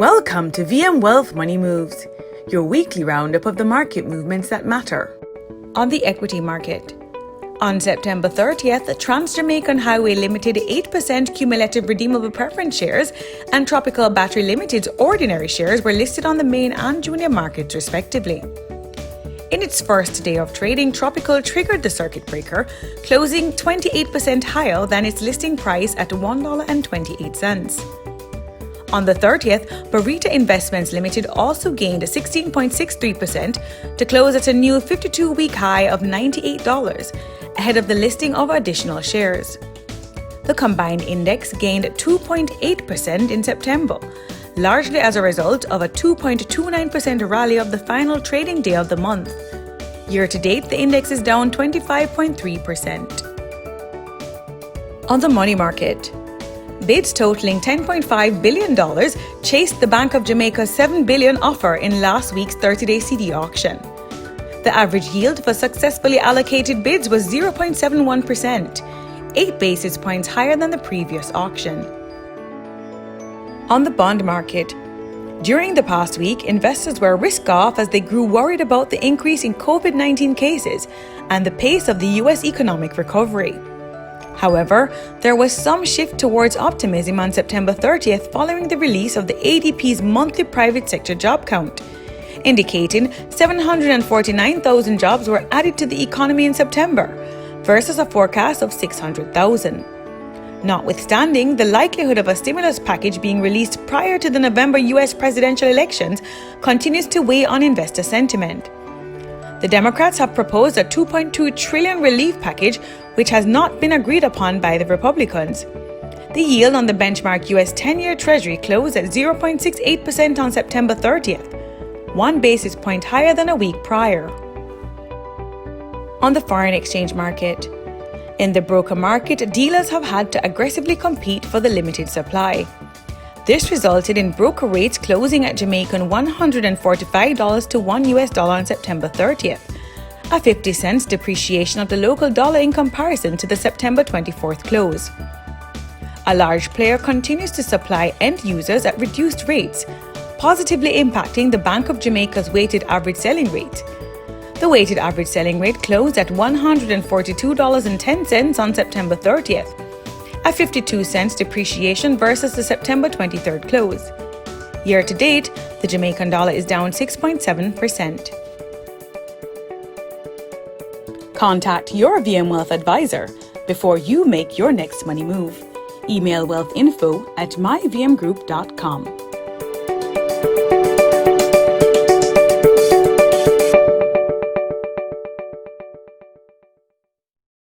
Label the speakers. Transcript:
Speaker 1: Welcome to VM Wealth Money Moves, your weekly roundup of the market movements that matter. On the equity market. On September 30th, TransJamaican Highway Limited 8% cumulative redeemable preference shares and Tropical Battery Limited's ordinary shares were listed on the main and junior markets respectively. In its first day of trading, Tropical triggered the circuit breaker, closing 28% higher than its listing price at $1.28. On the 30th, Barita Investments Limited also gained 16.63% to close at a new 52-week high of $98, ahead of the listing of additional shares. The combined index gained 2.8% in September, largely as a result of a 2.29% rally of the final trading day of the month. Year to date, the index is down 25.3%. On the money market, bids totaling $10.5 billion chased the Bank of Jamaica's $7 billion offer in last week's 30-day CD auction. The average yield for successfully allocated bids was 0.71%, 8 basis points higher than the previous auction. On the bond market, during the past week, investors were risk-off as they grew worried about the increase in COVID-19 cases and the pace of the U.S. economic recovery. However, there was some shift towards optimism on September 30th following the release of the ADP's monthly private sector job count, indicating 749,000 jobs were added to the economy in September, versus a forecast of 600,000. Notwithstanding the likelihood of a stimulus package being released prior to the November U.S. presidential elections continues to weigh on investor sentiment. The Democrats have proposed a $2.2 trillion relief package, which has not been agreed upon by the Republicans. The yield on the benchmark U.S. 10-year Treasury closed at 0.68% on September 30th, 1 basis point higher than a week prior. On the foreign exchange market. In the broker market, dealers have had to aggressively compete for the limited supply. This resulted in broker rates closing at Jamaican $145 to $1 on September 30th, a 50 cents depreciation of the local dollar in comparison to the September 24th close. A large player continues to supply end users at reduced rates, positively impacting the Bank of Jamaica's weighted average selling rate. The weighted average selling rate closed at $142.10 on September 30th, a 52 cents depreciation versus the September 23rd close. Year to date, the Jamaican dollar is down 6.7%. Contact your VM Wealth advisor before you make your next money move. Email wealthinfo@myvmgroup.com.